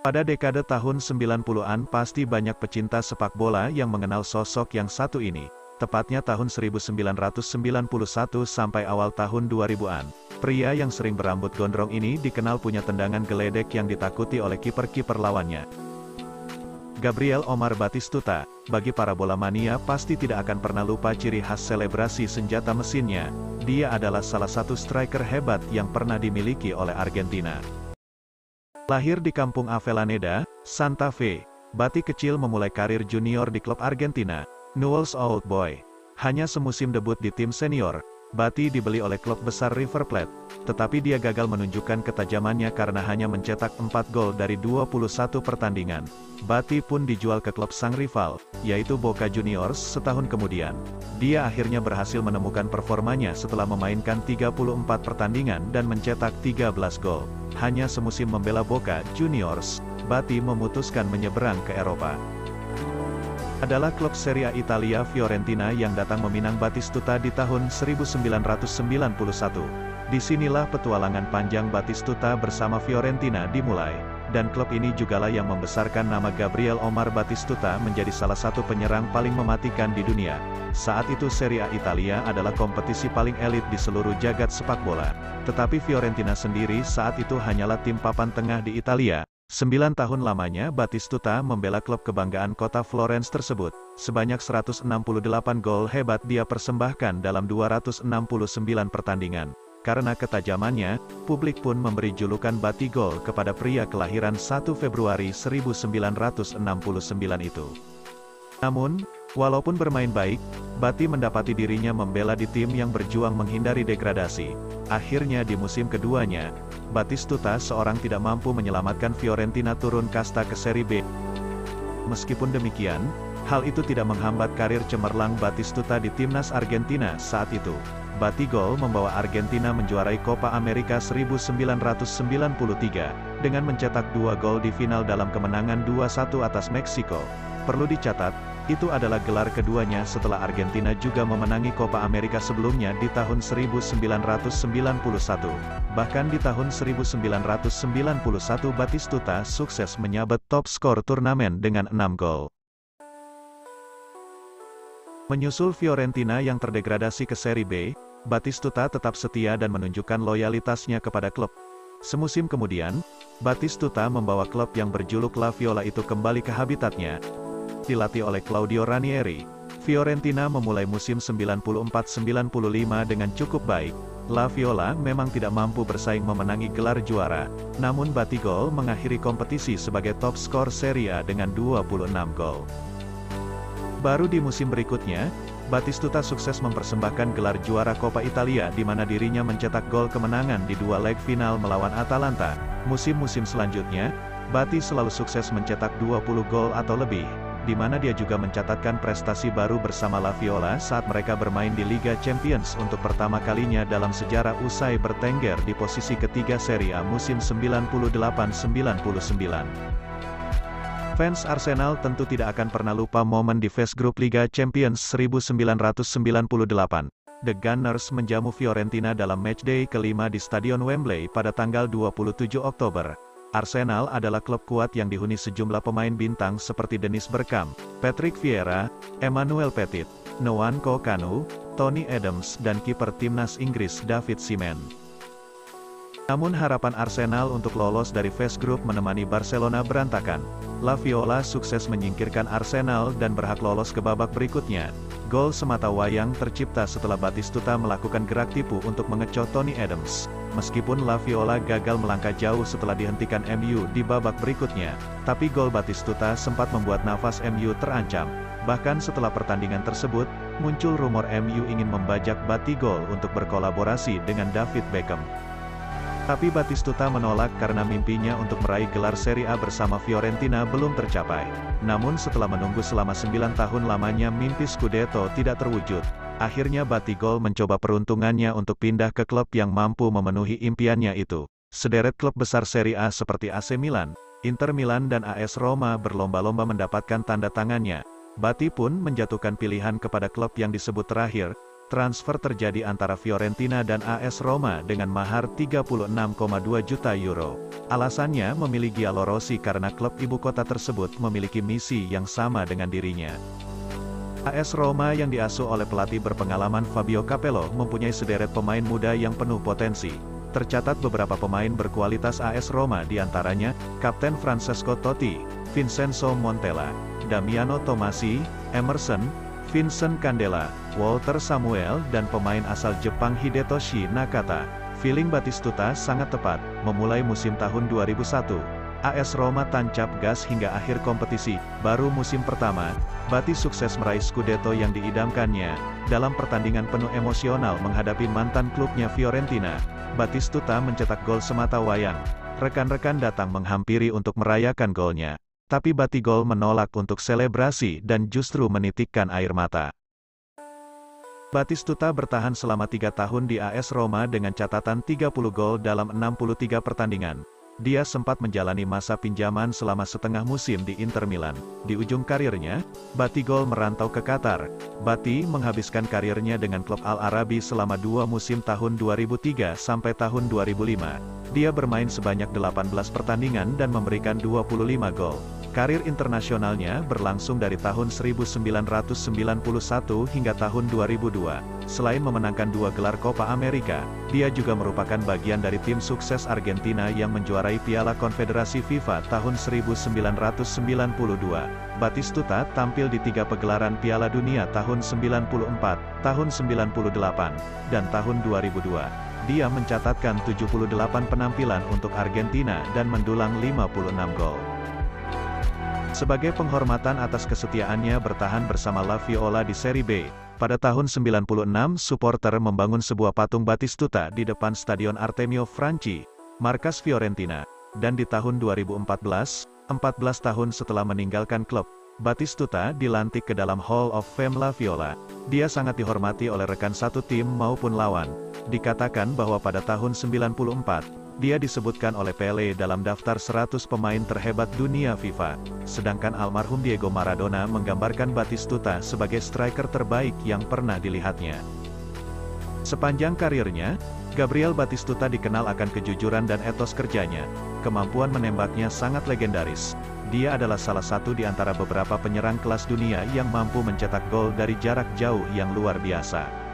Pada dekade tahun 90-an pasti banyak pecinta sepak bola yang mengenal sosok yang satu ini. Tepatnya tahun 1991 sampai awal tahun 2000-an. Pria yang sering berambut gondrong ini dikenal punya tendangan geledek yang ditakuti oleh kiper-kiper lawannya. Gabriel Omar Batistuta, bagi para bola mania pasti tidak akan pernah lupa ciri khas selebrasi senjata mesinnya. Dia adalah salah satu striker hebat yang pernah dimiliki oleh Argentina. Lahir di kampung Avellaneda, Santa Fe, Bati kecil memulai karir junior di klub Argentina, Newell's Old Boy. Hanya semusim debut di tim senior, Bati dibeli oleh klub besar River Plate, tetapi dia gagal menunjukkan ketajamannya karena hanya mencetak 4 gol dari 21 pertandingan. Bati pun dijual ke klub sang rival, yaitu Boca Juniors setahun kemudian. Dia akhirnya berhasil menemukan performanya setelah memainkan 34 pertandingan dan mencetak 13 gol. Hanya semusim membela Boca Juniors, Bati memutuskan menyeberang ke Eropa. Adalah klub Serie A Italia Fiorentina yang datang meminang Batistuta di tahun 1991. Disinilah petualangan panjang Batistuta bersama Fiorentina dimulai, dan klub ini jugalah yang membesarkan nama Gabriel Omar Batistuta menjadi salah satu penyerang paling mematikan di dunia. Saat itu Serie A Italia adalah kompetisi paling elit di seluruh jagat sepak bola. Tetapi Fiorentina sendiri saat itu hanyalah tim papan tengah di Italia. 9 tahun lamanya Batistuta membela klub kebanggaan kota Florence tersebut. Sebanyak 168 gol hebat dia persembahkan dalam 269 pertandingan. Karena ketajamannya, publik pun memberi julukan Batigol kepada pria kelahiran 1 Februari 1969 itu. Namun, walaupun bermain baik, Bati mendapati dirinya membela di tim yang berjuang menghindari degradasi. Akhirnya di musim keduanya, Batistuta seorang tidak mampu menyelamatkan Fiorentina turun kasta ke Serie B. Meskipun demikian, hal itu tidak menghambat karir cemerlang Batistuta di timnas Argentina saat itu. Batigol membawa Argentina menjuarai Copa America 1993, dengan mencetak 2 gol di final dalam kemenangan 2-1 atas Meksiko. Perlu dicatat, itu adalah gelar keduanya setelah Argentina juga memenangi Copa America sebelumnya di tahun 1991. Bahkan di tahun 1991 Batistuta sukses menyabet top skor turnamen dengan 6 gol. Menyusul Fiorentina yang terdegradasi ke Serie B, Batistuta tetap setia dan menunjukkan loyalitasnya kepada klub. Semusim kemudian, Batistuta membawa klub yang berjuluk La Viola itu kembali ke habitatnya. Dilatih oleh Claudio Ranieri, Fiorentina memulai musim 94-95 dengan cukup baik. La Viola memang tidak mampu bersaing memenangi gelar juara, namun Batigol mengakhiri kompetisi sebagai top skor Serie A dengan 26 gol. Baru di musim berikutnya, Batistuta sukses mempersembahkan gelar juara Coppa Italia di mana dirinya mencetak gol kemenangan di 2 leg final melawan Atalanta. Musim-musim selanjutnya, Bati selalu sukses mencetak 20 gol atau lebih, di mana dia juga mencatatkan prestasi baru bersama La Viola saat mereka bermain di Liga Champions untuk pertama kalinya dalam sejarah usai bertengger di posisi ketiga Serie A musim 98-99. Fans Arsenal tentu tidak akan pernah lupa momen di phase grup Liga Champions 1998. The Gunners menjamu Fiorentina dalam matchday kelima di Stadion Wembley pada tanggal 27 Oktober. Arsenal adalah klub kuat yang dihuni sejumlah pemain bintang seperti Dennis Bergkamp, Patrick Vieira, Emmanuel Petit, Nwankwo Kanu, Tony Adams dan kiper timnas Inggris David Seaman. Namun harapan Arsenal untuk lolos dari phase group menemani Barcelona berantakan. La Viola sukses menyingkirkan Arsenal dan berhak lolos ke babak berikutnya. Gol semata wayang tercipta setelah Batistuta melakukan gerak tipu untuk mengecoh Tony Adams. Meskipun La Viola gagal melangkah jauh setelah dihentikan MU di babak berikutnya, tapi gol Batistuta sempat membuat nafas MU terancam. Bahkan setelah pertandingan tersebut, muncul rumor MU ingin membajak Batigol untuk berkolaborasi dengan David Beckham. Tapi Batistuta menolak karena mimpinya untuk meraih gelar Serie A bersama Fiorentina belum tercapai. Namun setelah menunggu selama 9 tahun lamanya mimpi Scudetto tidak terwujud, akhirnya Batigol mencoba peruntungannya untuk pindah ke klub yang mampu memenuhi impiannya itu. Sederet klub besar Serie A seperti AC Milan, Inter Milan dan AS Roma berlomba-lomba mendapatkan tanda tangannya. Bati pun menjatuhkan pilihan kepada klub yang disebut terakhir, transfer terjadi antara Fiorentina dan AS Roma dengan mahar 36,2 juta euro. Alasannya memilih Giallo Rossi karena klub ibu kota tersebut memiliki misi yang sama dengan dirinya. AS Roma yang diasuh oleh pelatih berpengalaman Fabio Capello mempunyai sederet pemain muda yang penuh potensi. Tercatat beberapa pemain berkualitas AS Roma diantaranya, Kapten Francesco Totti, Vincenzo Montella, Damiano Tommasi, Emerson, Vincent Candela, Walter Samuel dan pemain asal Jepang Hidetoshi Nakata. Feeling Batistuta sangat tepat, memulai musim tahun 2001. AS Roma tancap gas hingga akhir kompetisi, baru musim pertama, Bati sukses meraih Scudetto yang diidamkannya. Dalam pertandingan penuh emosional menghadapi mantan klubnya Fiorentina, Batistuta mencetak gol semata wayang. Rekan-rekan datang menghampiri untuk merayakan golnya. Tapi Batigol menolak untuk selebrasi dan justru menitikkan air mata. Batistuta bertahan selama 3 tahun di AS Roma dengan catatan 30 gol dalam 63 pertandingan. Dia sempat menjalani masa pinjaman selama setengah musim di Inter Milan. Di ujung karirnya, Batigol merantau ke Qatar. Bati menghabiskan karirnya dengan klub Al Arabi selama 2 musim tahun 2003 sampai tahun 2005. Dia bermain sebanyak 18 pertandingan dan memberikan 25 gol. Karir internasionalnya berlangsung dari tahun 1991 hingga tahun 2002. Selain memenangkan 2 gelar Copa America, dia juga merupakan bagian dari tim sukses Argentina yang menjuarai Piala Konfederasi FIFA tahun 1992. Batistuta tampil di 3 pegelaran Piala Dunia tahun 94, tahun 98, dan tahun 2002. Dia mencatatkan 78 penampilan untuk Argentina dan mendulang 56 gol. Sebagai penghormatan atas kesetiaannya bertahan bersama La Viola di Serie B, pada tahun 96 supporter membangun sebuah patung Batistuta di depan Stadion Artemio Franchi, markas Fiorentina, dan di tahun 2014, 14 tahun setelah meninggalkan klub, Batistuta dilantik ke dalam Hall of Fame La Viola. Dia sangat dihormati oleh rekan satu tim maupun lawan. Dikatakan bahwa pada tahun 94, dia disebutkan oleh Pele dalam daftar 100 pemain terhebat dunia FIFA, sedangkan almarhum Diego Maradona menggambarkan Batistuta sebagai striker terbaik yang pernah dilihatnya. Sepanjang karirnya, Gabriel Batistuta dikenal akan kejujuran dan etos kerjanya. Kemampuan menembaknya sangat legendaris. Dia adalah salah satu di antara beberapa penyerang kelas dunia yang mampu mencetak gol dari jarak jauh yang luar biasa.